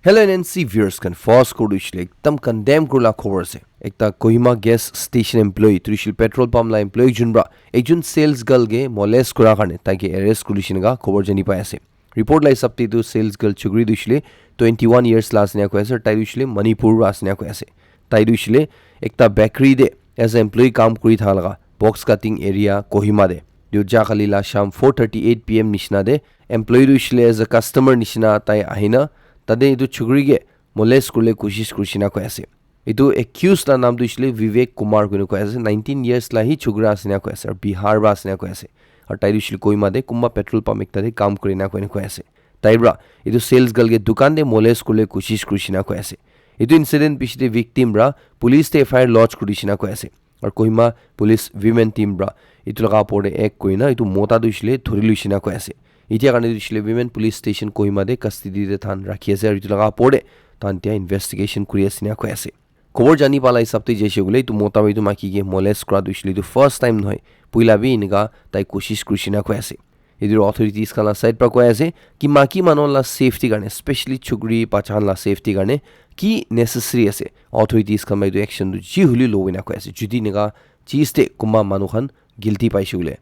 Hello NNC viewers can fast code ishle ekdam condemn kurla khobor se ekta Kohima gas station employee Trishul petrol pump la employee junbra ekjun sales girl ge molest kura karne taike arrest kulishin ga khobor jani pai ase report lai sapti tu sales girl chugri dushle 21 years last ne ko ase tai dushle Manipur ras ne ko ase tai dushle ekta bakery de as a employee kam kuri thalaga box cutting area Kohima de Dioja khalila sham 4:38 pm nishna de employee dushle as a customer nishna tai ahina Tade idu chugrige molest kurle kushish kurishina ko ase. Idu accused la naam dushle Vivek Kumar ko ase 19 years la hi chugra asina ko ase aur Bihar ba asina ko ase. Aur tai dushle Kohima de Kumma petrol pump ekta de kaam kurina ko ase. Taibra idu sales girl ge dukan de molest kurle kushish kurishina ko ase. Idu incident pishte victim bra police te FIR lodge kurishina ko ase. Aur Kohima police women team bra itu laga pore ek koina itu mota dushle thurilushina ko ase. Itia karne dushle women police station Kohima de custody de than rakhi ase aru itu laga pore tan tia investigation kuri asina ko ase khobor jani pala hisab te jeshe gule itu mota itu maki ge molest kra dushle itu first time noy puila bi inga tai koshish kurishina ko ase idir authorities kala side pra ko ase ki maki manon la safety garne especially chugri pachan la safety garne ki necessary ase authorities kama itu action du ji huli lowina ko ase judi niga chiste kumma manukhan guilty paishule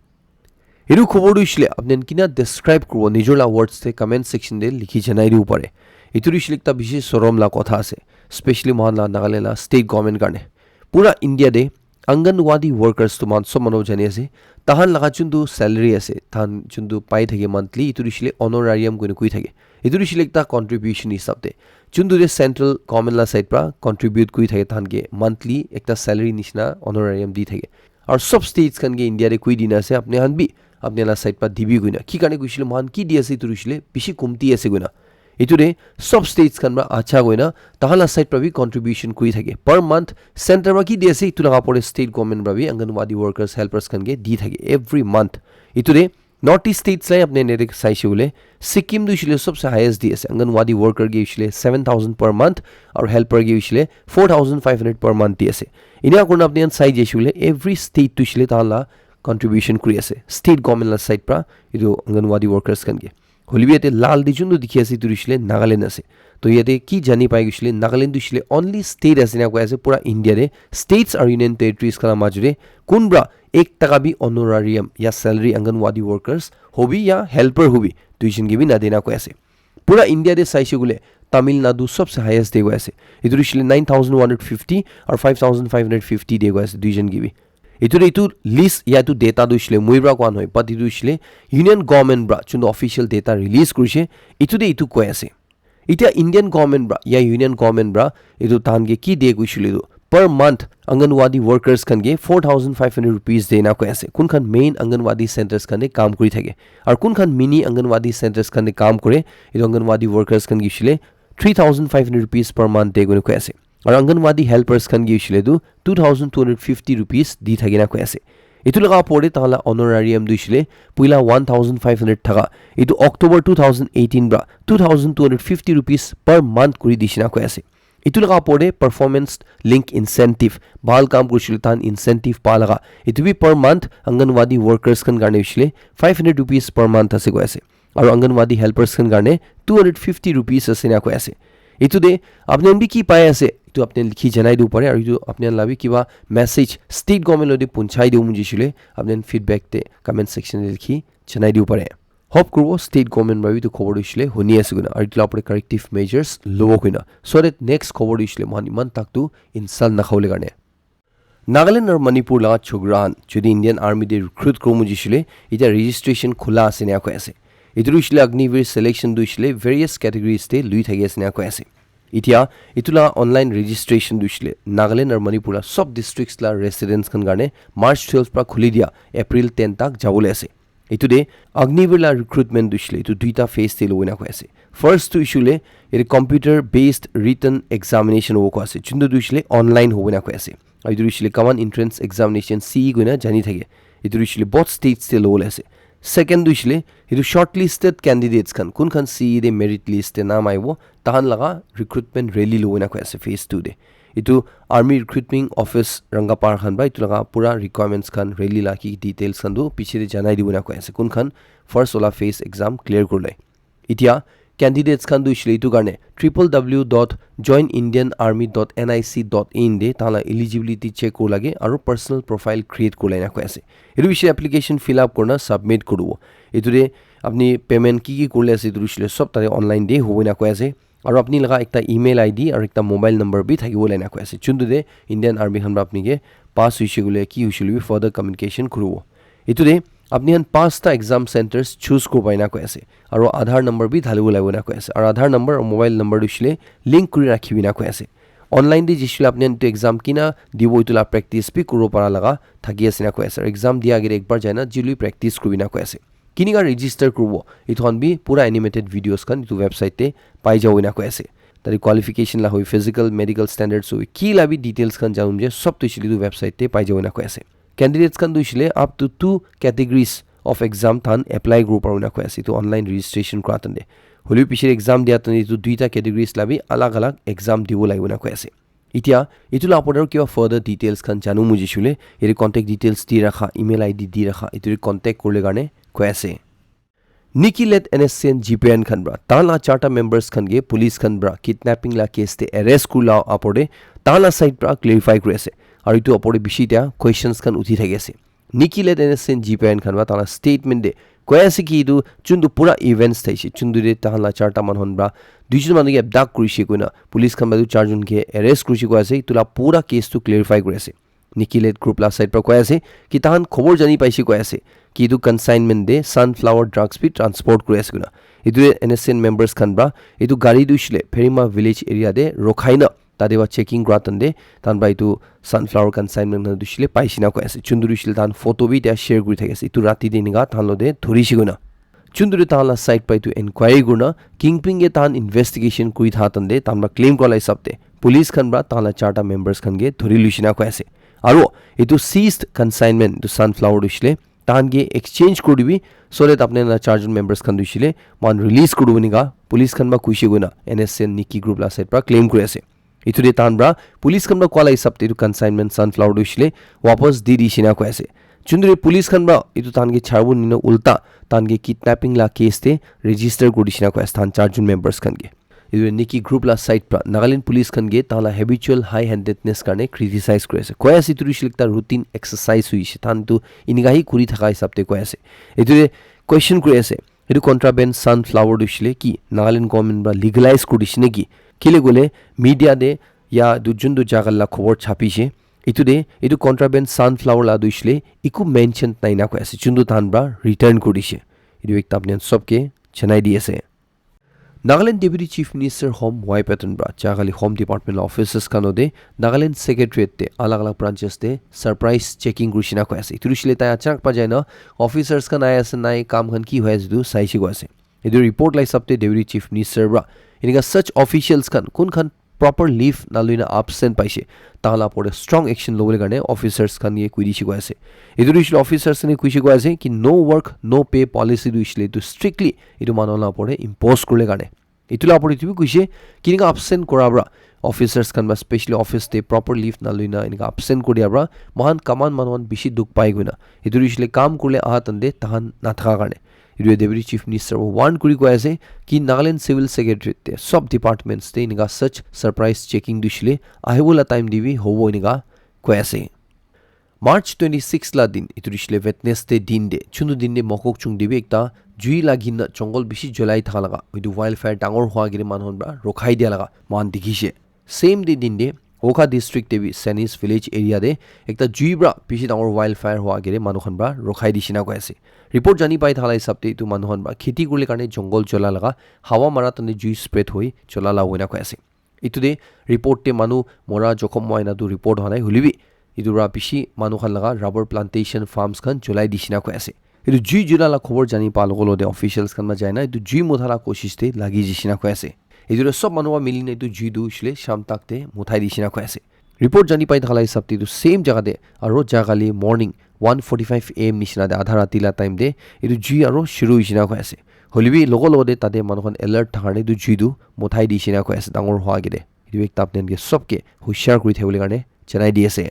Hiru khobor dushle apne kina describe korbo nijor la words te comment section de likhi janai diu pare itu dushle ekta bishi sorom la kotha ase especially mohan la Nagaland la state government karne pura India de Anganwadi workers to man sob mano jani ase tahan laga chundu salary ase tahan chundu pai thage monthly itu dushle honorarium goine kui thage itu dushle ekta contribution hisab te chundu de central government la side pra contribute kui thage tahan ge monthly ekta salary nishna honorarium di thage aur sob states kan ge India de kui dina ase apne han bi apne la side pa dibi guina ki kane guishile man ki di ase turishile bishi kumti ase guina itu de sub states kan ba acha guina tahala side pa bi contribution kuri thake per month center ma ki di ase itu laga pore state government ba bi Anganwadi workers helpers kan ge di thake every month itu de north east states lai apne ne sai shule Sikkim duishile sabse highest di ase Anganwadi worker ge ushile 7000 per month aur helper ge ushile 4500 per month di ase inia korna apne sai je shule every state duishile tahala contribution kuri ase state government la side pra idu Anganwadi workers kan ge holibiate lal di jundu dikhi ase turishile Nagaland ase to yete ki jani pai gishile Nagaland dushile only state ase na ko ase pura India de states or union territories kala majure kunbra ek taka bi honorarium ya salary Anganwadi workers hobi ya helper hobi tuition ge bi na dena ko ase pura India de saise gule Tamil Nadu sabse highest de ko ase idu dushile 9150 or 5550 de ko ase tuition ge bi itu list ya tu data dushle muibra kwan hoy but dushle union government bra chun official data release kurise itu de itu koi ase itia Indian government bra ya union government bra itu tan ge ki de guishile do per month Anganwadi workers kan ge 4500 rupees de na koi ase kun khan main Anganwadi centers kan de kaam kuri thake ar kun khan mini Anganwadi centers kan de kaam kore itu Anganwadi workers kan gishile 3500 rupees per month de gune koi ase Aur Anganwadi helpers kan gi ushile du 2250 rupees di thagina ko ase itu laga pore tala honorarium du ushile puila 1500 thaga itu October 2018 bra 2250 rupees per month kuri dishina ko ase itu laga pore performance link incentive bal kam kushile tan incentive pa laga itu bi per month Anganwadi workers kan garne ushile 500 rupees per month ase ko ase aur Anganwadi helpers kan garne 250 rupees ase na ko ase itu de apne bi ki pai ase itu apne likhi janai du pare aru itu apne labi kiba message state government lodi punchai diu mujishile apne feedback te comment section e likhi janai diu pare hope kurbo state government babi to khobor dishile honi asuguna aru itla pore corrective measures lobo kuina so that next khobor dishile man iman taktu insal na khawle garne Nagaland aru Manipur la chogran jodi Indian army de recruit kro mujishile ita registration khula ase na ko ase itu dishile Agnivir selection dishile various categories te lui thagi ase na ko ase Itia itula online registration dushle Nagaland aur Manipur la sob districts la residents kan garne March 12 pra khuli dia April 10 tak jabole ase itu de Agnivir la recruitment dushle itu duita phase te loina ko ase first to issue le it computer based written examination ho ko ase chundu dushle online ho na ko ase itu dushle common entrance examination CE goina jani thage itu dushle both states te lole ase second dushle itu shortlisted candidates kan kun khan CE de merit list te naam aibo tahan laga recruitment rally loina ko ase phase 2 de itu army recruitment office Rangapar khan ba itu laga pura requirements kan rally la ki details kan du piche de janai dibuna ko ase kun khan first ola phase exam clear kurle itia candidates khan du ishle itu garne www.joinindianarmy.nic.in de tala eligibility check ko lage aru personal profile create ko laina ko ase etu bishe application fill up korna submit korubo etu de apni payment ki korle ase etu ishle sob tare online de hoina ko ase aru apni laga ekta email id aru ekta mobile number bi thakibo laina ko ase chundu de Indian Army khan apni ge pass hoise gule ki hoise bi further communication korubo etu de apni han 5ta exam centers choose ko paina ko ase aru Aadhaar number bi dhalibo lagbo na ko ase aru Aadhaar number aru mobile number dusile link kuri rakhibi na ko ase online de jisle apni han exam kina dibo itula practice bi kuro para laga thaki ase na ko ase exam dia gere ekbar jaina jili practice kubi na ko ase kiniga register kurbo ithon bi pura animated videos kan itu website te pai jaw na ko ase tari qualification la hoi physical medical standards hoi ki la bi details kan jaun je sob to isli tu website te pai jaw na ko ase candidates kan duisile up to 2 categories of exam than apply group aruna ko ase to online registration kratande holi pisher exam dia tani to duita categories labi alag alag exam dibo laguna ko ase itia itula apodar kiwa further details kan janu mujisule eri contact details di rakha email id di rakha ituri contact korle garne ko ase Nikilet NSCN GPN khan bra tala charta members khan ge police khan bra kidnapping la case te arrest kula apode tala side bra clarify kore ase aru itu apode bishi tia questions khan uthi thage ase Nikilet NSCN GPN khan bra tala statement de koi ase ki du chundu pura events thaise chundu de tala charta manhon bra duijun manu ge abdak kurishi koina police khan ba du charjun ge arrest kurishi ko ase tula pura case to clarify kore ase Nikilet group la side par koi ase ki tahan khobor jani paisi ko ase ki du consignment de sunflower drugs bi transport kore ase kuna idu NSCN members khan bra idu gari du shile Ferima village area de rokhaina tadeba checking gratan de tan ba itu sunflower consignment na du shile paisina ko ase chunduru shile tan photo bi ta share kuri thake ase itu rati de ninga tan lo de thori siguna chunduru tan la site pa itu inquiry guna kingping ge tan investigation kuri tha tan de tan ba claim ko lai sabte police khan bra tan la charta members khan ge thori lushina ko ase aru itu seized consignment to sunflower du shile tan ge exchange kodibi so that apne na charge members khan du shile man release kodubani ga police khan ba kuishi guna NSCN Nikki group la site pra claim kuri ase itu de tan bra police khan ba kwala isapte to consignment sunflower du shile wapas di di shina ko ase chundure police khan ba itu tan ge charbu nino ulta tan ge kidnapping la case te register kodishina ko ase tan charge members khan ge idu Nikki group la site pra Nagaland police khan ge tala habitual high handedness karne criticize kore ase koi ase itu shilekta routine exercise huise tan tu inigahi kuri thaka hisapte koi ase itu question kore ase itu contraband sunflower du shile ki Nagaland government bra legalize kodishine ki kile gole media de ya du jundu jagal la khobor chapise itu contraband sunflower la du shile iku mention naina ko ase jundu tan bra return kodise itu ekta apne sobke chanai di ase Nagaland Deputy Chief Minister Home Y Patton bra chagali Home Department offices kanode Nagaland Secretariat te alag alag branches te surprise checking kurishina ko ase itu shile ta achak pa jaina officers kan aya ase nai kam khan ki hoyas du saishi go ase itu report lai sabte Deputy Chief Minister bra iniga such officials kan kun khan proper leave naluina absent paise tala pore strong action lobole garne officers kan ye kuidishi go ase itu shile officers ne kuishi go ase ki no work no pay policy du shile to strictly itu manola pore impose kurle garne itula pore tu kuise kiniga absent korabra officers kan ba specially office te proper leave naluina iniga absent kodiabra mohan command manon bishi duk pai goina itu shile kam kurle ahatande tahan na thaka garne itu Deputy Chief Minister warn kuri ko ase ki Nagaland Civil Secretary te sub departments te iniga such surprise checking dishile ahibola time divi hobo iniga ko ase March 26 la din itu dishile Wednesday din de chundu din de mokok chung dibi ekta jui lagin jongol bishi jolai tha laga itu wildfire dangor hwa gire manhon bra rokhai dia laga man dikhise same day din de Oka district te bi Sanis village area de ekta jui bra bishi dangor wildfire hwa gire manhon bra rokhai dishina ko ase report jani pai thalai sabte itu manhon ba kheti kurle karne jongol chola laga hawa mara tane jui spread hoi chola la hoina ko ase itu de report te manu mora jokhom moina du report honai hulibi itu ra bishi manu khan laga rubber plantation farms khan cholai dishina ko ase itu jui jula la khobor jani pa logolo de officials khan ma jaina itu jui mothala koshish te lagi jishina ko ase itu sob manu wa milina itu jui du shile sham takte muthai dishina ko ase report jani pai thalai sabte itu same jaga de aro jagali morning 1:45 am nishina de adha rati la time de itu jui aro shuru ishina ko ase holibi logo de tade manukhan alert thakane du jui du muthai dishina ko ase dangor hwa gide itu ekta apnen ge sobke hushar kuri thebole karne chanai di ase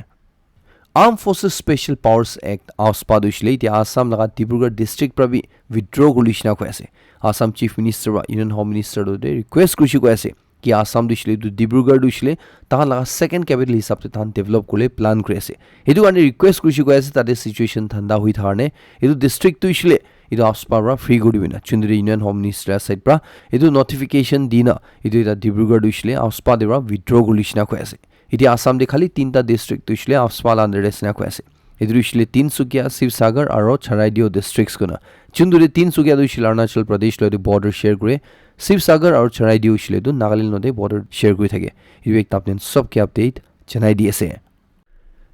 Armed Forces Special Powers Act AFSPA doishle iti Assam laga Dibrugarh district prabi withdraw kulishna koi ase Assam Chief Minister wa Union Home Minister de request kushi koi ase ki Assam doishle tu Dibrugarh doishle ta laga second capital hisab te tan develop kole plan kori ase etu ane request kushi koi ase tade situation thanda hui tharne etu district doishle etu AFSPA ra free kori bina chundri Union Home Minister side pra etu notification dina etu eta Dibrugarh doishle AFSPA de ra withdraw kulishna koi ase iti Assam de khali tinta district doishle AFSPA la under resna koi ase etu doishle Tinsukia Sivsagar aro Charaideo districts kuna chundure Tinsukia doishle Arunachal Pradesh lo border share kore Sivsagar aro Charaideo doishle du Nagaland lo border share kori thake etu ekta apnen sob ke update janai di ase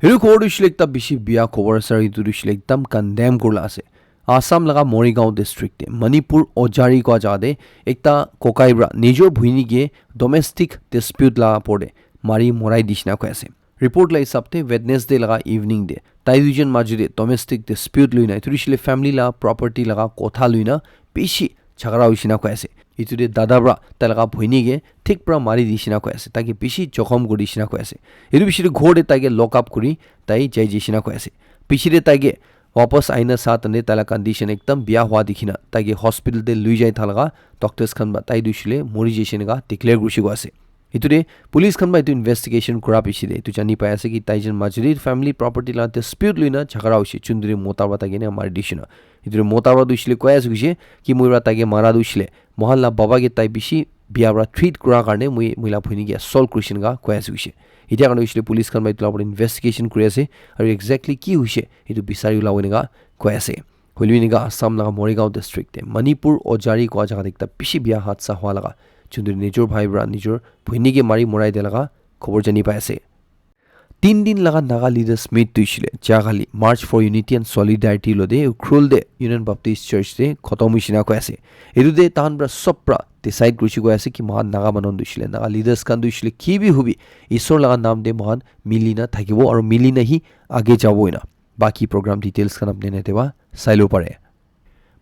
heru khobor doishle ekta bishi bia khobor ase etu doishle ekdam condemn korla ase Assam laga Morigaon district te Manipur Ojari ko jade ekta kokaibra nijor bhuini ge domestic dispute la porde mari morai dishna koi ase report la hisabte Wednesday laga evening de tai duijon majure domestic dispute luina iturishle family la property laga kotha luina bishi chagara hoishina koi ase itude dadabra talaga bhuini ge thik pra mari dishina koi ase taki bishi jokhom godishina koi ase etu bishire ghode tage lock up kuri tai jai jishina koi ase pichire tage वापस आइना साथ ने ताला condition एकदम बिया हुआ दिखिना ताकि hospital दे Louis जाय थालगा डॉक्टर्स खन बताइ दुशिले मोरि जेशन गा डिक्लेयर गुशी गोसे इतुरे पुलिस खन बाइ इन्वेस्टिगेशन करा पिसिदे तु जानि पाय आसे कि ताइजन माजुरी फैमिली प्रॉपर्टी ला डिस्प्यूट लुइना झगड़ा होसी चुंदुरे मोताबा तागेने मार दिसिना इतुरे मोताबा दुशिले कोयास गुशी कि मुइरा तागे मारा दुशिले मोहल्ला बाबा गे ताइ बिसी बियाबरा ट्रीट करा कारणे मुइला भुनि गे सॉल्व क्वेश्चन गा कोयास गुशी इতিয়া কাৰণে হৈছিলে পুলিচ খান বাই তোলাৰ ইনভেষ্টিগেশ্যন কৰি আছে আৰু এক্স্যাক্টলি কি হৈছে এইটো বিচাৰি ওলাবনিগা কৈ আছে হলিনিগা আসাম লগা মৰিগাঁও ডিষ্ট্ৰিক্টে মণিপুৰ অজাৰি কোৱা জাগাত একটা পিছি বিয়া হাদসা হোৱা লগা যোনটো নিজৰ ভাইবৰা নিজৰ ভুইনিকে মাৰি মৰাই দিয়া লগা খবৰ জানি পাই আছে 3 दिन लगा नागा लीडर्स मीट तुइছিলে জাগালি March for unity and solidarity লদে উখরুল দে ইউনিয়ন বাপ্টিস্ট চার্চ দে খতম হিসিনা কয় আছে এদু দে তানব্রা সপ্রা ডিসাইড কৰিছি কয় আছে কি মহান নাগা বানন দুইছিলে নাগা লিডার্স কান দুইছিলে কি বি হুবি ঈশ্বর লাগা নাম দে মহান মিলিনা থাকিব আৰু মিলিনা হি আগে যাবই না বাকি প্রোগ্রাম ডিটেইলস কান আপনি নেতেবা চাইলো পারে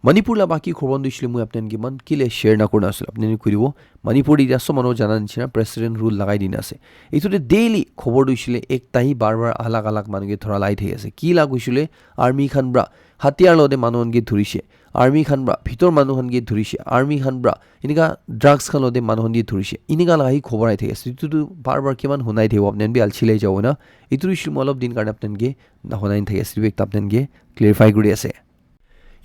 मणिपुर ला बाकी खबर दिसले मुई आपन गिमान किले शेयर ना करना आसल आपनि करिवो मणिपुर इजा सब मानो जाना निछना प्रेसिडेंट रूल लगाइ दिन आसे इतुते डेली खबर दिसले एक ताही बार-बार अलग-अलग मानगे थरा लाई थै आसे की लागुइसले आर्मी खानब्रा हथियार लदे मानोनगे धुरिसे आर्मी खानब्रा भितर मानोहनगे धुरिसे आर्मी खानब्रा इनिका ड्रग्स खान लदे मानोहनगे धुरिसे इनिका लाई खबर आइ थै आसे इतुतु बार-बार किमान हुनाइ थै आपन बि अलछिले जाव ना इतुरिसले मलब दिन कारण आपनगे ना हुनाइ थै आसे एक आपनगे क्लियरिफाई गरि आसे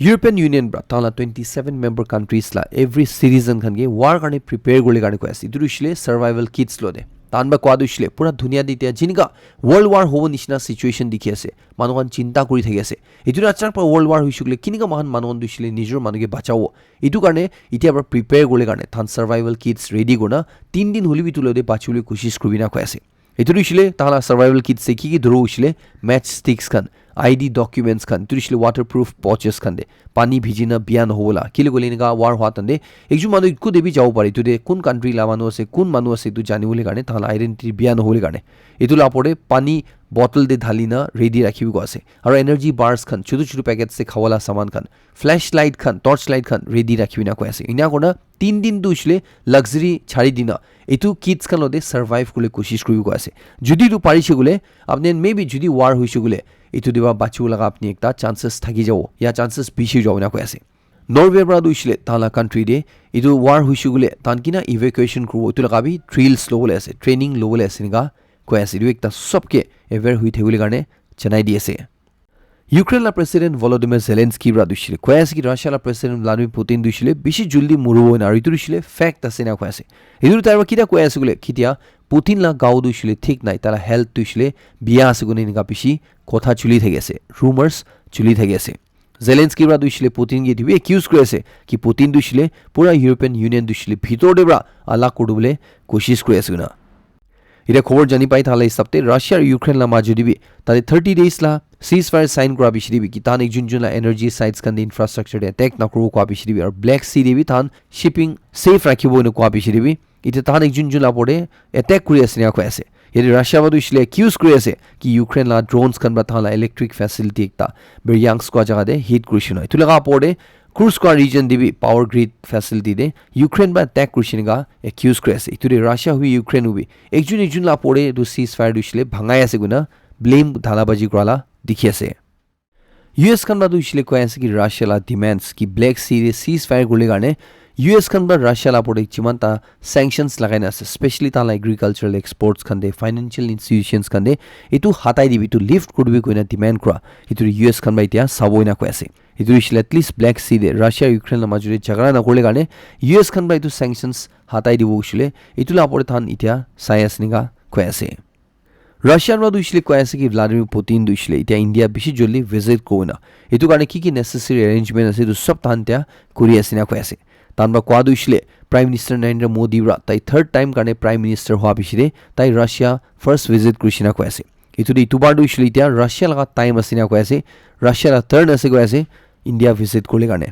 European Union bra tala 27 member countries la every citizen khan ge war karne prepare gole karne ko ase idurishile survival kits lode tanba kwa dushile pura dunia ditia jinika world war hobo nishna situation dikhi ase manuhan chinta kori thaki ase idura achar pa world war hoishule kinika mahan manuhan dushile nijor manuge bachao itu karne itia bra prepare gole karne than survival kits ready gona 3 din holi bitulode bachule koshish krubina ko ase idurishile tala survival kits se ki duro ushile match sticks khan ID documents khan turishile waterproof pouches khan de pani bhijina bian hola kile golinga war hwa tande ekju manu ku debi jao pari tude kun country la manu ase kun manu ase tu jani bole karne thala identity bian hole karne etu la pore pani bottle de dhalina ready rakhibi go ase aro energy bars khan chotu chotu packet se khawala saman khan flashlight khan torchlight khan ready rakhibi na ko ase ina kona 3 din dushile luxury chhari dina etu kits khan lode survive kole koshish koribi go ase jodi tu parise gole apne maybe jodi war hoise gole itu diba bachu laga apni ekta chances thaki jao ya chances bishi jao na ko ase Norway bra duishile tala country de itu war hoise gole tankina evacuation kru itu laga bi drills lobole ase training lobole ase ga ko ase du ekta sobke aware hui thegule garne chanai di ase Ukraine la president Volodymyr Zelensky bra duishile ko ase ki Russia la president Vladimir Putin duishile bishi juldi murubo na itu duishile fact ase na ko ase idur tarba kida ko ase gole kitia Putin la gao duishile thik nai tala health duishile biya ase gune ninga bishi kotha chuli thege ase rumors chuli thege ase Zelensky bra duishile Putin ge dibe accuse kore ase ki Putin duishile pura European Union duishile bhitor de bra ala kodubole koshish kore ase na ira khobor jani pai thala hisabte Russia ar Ukraine la majodi bi tade 30 days la ceasefire sign kora bishiri bi ki tan ekjun jun la energy sites kan de infrastructure de attack na kuru kwa bishiri bi ar Black Sea de bi tan shipping safe rakhibo no kwa bishiri bi ite tan ekjun jun la pore attack kuri ase na ko ase yedi Russia ba duishile accuse kuri ase ki Ukraine la drones kan ba thala electric facility ekta Bryansk kwa jaga de hit kurishi noi tulaga pore Kursk region dibi power grid facility de Ukraine ba attack kurishi ga accuse kuri ase ituri Russia hui Ukraine hui ekjun la pore du ceasefire duishile bhangai ase guna blame ধালাবাজি কৰালা দেখি আছে US খান বা দুইছিলে কৈ আছে কি ৰাছিয়ালা ডিমান্ডস কি ব্ল্যাক সিৰে সিজ ফায়াৰ কৰিলে কাৰণে US খান বা ৰাছিয়ালা পৰে যিমান তা স্যাংশনস লাগাই না আছে স্পেশালি তা এগ্ৰিকালচাৰাল এক্সপোৰ্টস খান দে ফাইনান্সিয়েল ইনষ্টিটিউশনস খান দে এটো হাতাই দিবি টু লিফট কৰিবি কইনা ডিমান্ড কৰা এটো US খান বা এতিয়া চাবই না কৈ আছে এটো ইছলে এটলিষ্ট ব্ল্যাক সি দে ৰাছিয়া ইউক্ৰেইনৰ মাজৰে ঝগড়া নকৰিলে কাৰণে US খান বা এটো স্যাংশনস হাতাই দিব উছলে এটোলা পৰে থান এতিয়া চাই আসনিগা কৈ আছে ৰাছিয়াৰ বা দুইছিলে কৈ আছে কি ভ্লাদিমিৰ পুতিন দুইছিলে এতিয়া ইণ্ডিয়া বেছি জলদি ভিজিট কৰিনা এটো কাৰণে কি নেসেসাৰি অ্যাৰেঞ্জমেন্ট আছে তো সব তানতিয়া কৰি আছিনা কৈ আছে তানবা কোৱা দুইছিলে প্ৰাইম মিনিষ্টাৰ নৰেন্দ্ৰ মোদী ৰা তাই থাৰ্ড টাইম কাৰণে প্ৰাইম মিনিষ্টাৰ হোৱা পিছৰে তাই ৰাছিয়া ফাৰ্স্ট ভিজিট কৰিছিনা কৈ আছে এটো দি দুবাৰ দুইছিলে এতিয়া ৰাছিয়া লগা টাইম আছিনা কৈ আছে ৰাছিয়াৰ টাৰ্ন আছে কৈ আছে ইণ্ডিয়া ভিজিট কৰিলে কাৰণে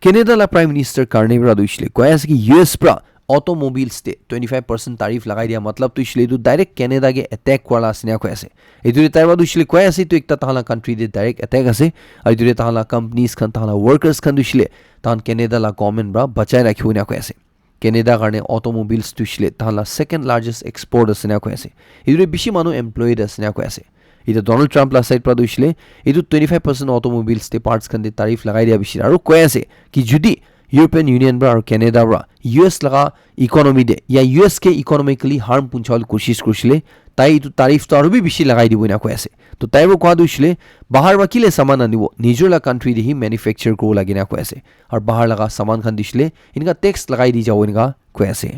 কেনেডা লা প্ৰাইম মিনিষ্টাৰ কাৰ্নেভৰা দুইছিলে কৈ আছে কি US প্ৰা automobiles te 25% tarif lagai dia matlab tu isle tu direct Canada ge attack kwala asina ko ase edure taiba du isle ko ase tu ekta tahala country de direct attack ase edure tahala companies khan tahala workers khan du isle tan Canada la government bra bachai rakhiu na ko ase Canada garne automobiles tu isle tahala second largest export asina ko ase edure bishi manu employed asina ko ase ida Donald Trump la side pra du isle edu 25% automobiles te parts khan de tarif lagai dia bishi aru ko ase ki judi European Union bra और Canada bra US लगा economy they या US के economically harm पुंचाल कोशिश करছিলে তাই তো তারিফ তো আরো বেশি লাগাই দিব না কইছে তো তাইবো কোয়া দুইছিলে বাহার বাকিলে সামান আনিব নিজলা কান্ট্রি দেহি ম্যানুফ্যাকচার কো লাগি না কইছে আর বাহার লাগা সামান খান দিছিলে ইনকা ট্যাক্স লাগাই দি যাও ইনকা কইছে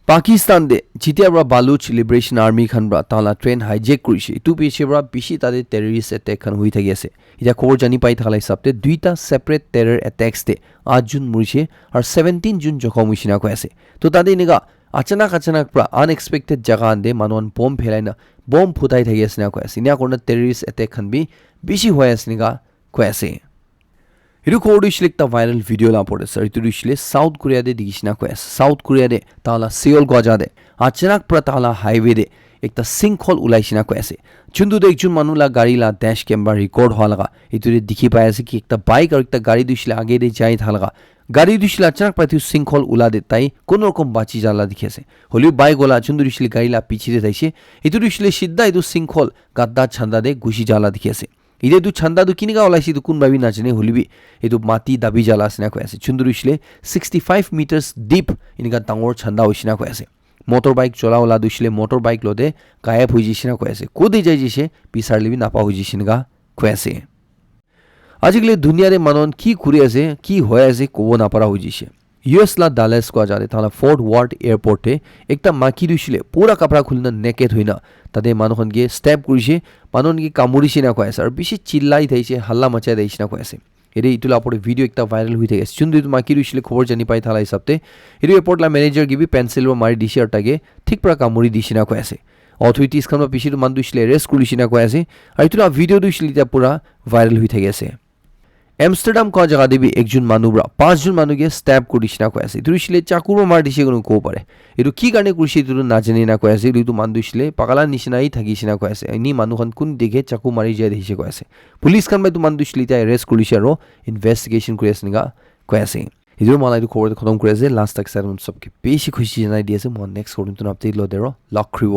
পাকিস্তান দে জিতিয়াবরা বালুচ লিবারেশন আর্মি খানবরা তালা ট্রেন হাইজেক কৰিছে ইটু পিছেবরা বেশি তাদের টেররিস্ট অ্যাটাক খান হৈ থাকি আছে ইটা খবর জানি পাই থাকলা হিসাবতে দুইটা সেপারেট টেরর অ্যাটাকস দে 8 জুন মৰিছে আর 17 জুন জখম হৈছি না কইছে তো তাদের নিগা আচানক প্রা আনএক্সপেক্টেড জায়গা আনদে মানুন বম ফেলাইনা বম ফুটাই থাকি আছে না কইছে ইনা কোন টেররিস্ট অ্যাটাক খান বি বেশি হৈ আছে নিগা কইছে এটো খবর দিছিলে একটা ভাইরাল ভিডিও লা পড়ে স্যার এটো দিছিলে সাউথ কোরিয়া দে দিগিসনা কয়েস সাউথ কোরিয়া দে তালা সিওল গজা দে আচানক প্রা তালা হাইওয়ে দে একটা সিঙ্কহল উলাইছিনা কয়েছে চুন্দু দে একজন মানুলা গাড়ি লা ড্যাশ ক্যামেরা রেকর্ড হওয়া লাগা এটো দেখি পাই আছে কি একটা বাইক আর একটা গাড়ি দিছিলে আগে দে যাই থালগা গাড়ি দিছিলে আচানক প্রা সিঙ্কহল উলা দে তাই কোন রকম বাঁচি জালা দেখিছে হলি বাইক ওলা চুন্দু দিছিলে গাড়ি লা পিছিয়ে তাইছে এটো দিছিলে সিদ্ধা এটো সিঙ্কহল গাদ্দা ছান্দা দে গুছি জালা দেখিছে ইদে দু ছান্দা দু কিনিগা ওলাইছি দু কোন ভাবি নাচনে হলিবি এদু মাটি দাবি জ্বালা আসিনা কৈ আছে চুন্দুরিছলে 65 মিটার্স ডিপ ইনিগা ডাঙৰ ছান্দা হৈছিনা কৈ আছে মোটর বাইক চলা ওলা দুছলে মোটর বাইক লদে গায়েব হৈ জিছিনা কৈ আছে কোদি যাই জিছে পিছাৰলিবি নাপা হৈ জিছিনগা কৈ আছে আজিকালি দুনিয়াৰে মানন কি কৰি আছে কি হৈ আছে কব নাপাৰা হৈ জিছে US লা ডালাস কোৱা যায় তালা ফোৰ্ট ওয়াৰ্ড এয়াৰপোৰ্টে একটা মাকি দুছিলে পুৰা কাপড়া খুলনা নেকেট হইনা তাতে মানুষকে স্টেপ কৰিছে মানুষকে কামুৰিছে না কৈ আছে আৰু বেছি চিল্লাই থাইছে হাল্লা মচাই দিছে না কৈ আছে এৰে ইতুলা পৰে ভিডিও একটা ভাইৰাল হৈ থাকে চুন্দু মাকি দুছিলে খবৰ জানি পাই থালা হিচাপতে এৰে এয়াৰপোৰ্ট লা ম্যানেজাৰ গিবি পেন্সিল মাৰি দিছে আৰু তাকে ঠিক পৰা কামুৰি দিছে না কৈ আছে অথৰিটিজ খান পিছিটো মান দুছিলে এৰেষ্ট কৰিছে না কৈ আছে আৰু ইতুলা ভিডিও দুছিলে এতিয়া পুৰা ভাইৰাল হৈ থাকে আছে এমস্টাৰডাম কোৱা জায়গা দেবি একজন মানুবৰা 5 জন মানুকে স্ট্যাব কৰিছিনা কৈ আছে তুৰিছিলে চাকুৰ মাৰ দিছে কোনো কো পাৰে এটো কি কাৰণে কৰিছে এটো নাজানি না কৈ আছে এটো মান দুছিলে পাগলা নিচিনাই থাকিছিনা কৈ আছে এনি মানুহখন কোন দেখে চাকু মাৰি যায় দিছে কৈ আছে পুলিশ খান বাই মান দুছিলে তা এৰেষ্ট কৰিছে আৰু ইনভেস্টিগেশন কৰি আছে নিগা কৈ আছে এটো মালাই খবৰ খতম কৰি আছে লাষ্ট তক সাৰমন সবকে বেছি খুশি জনাই দি আছে মই নেক্সট কৰিম আপডেট ল দেৰ লক ৰিব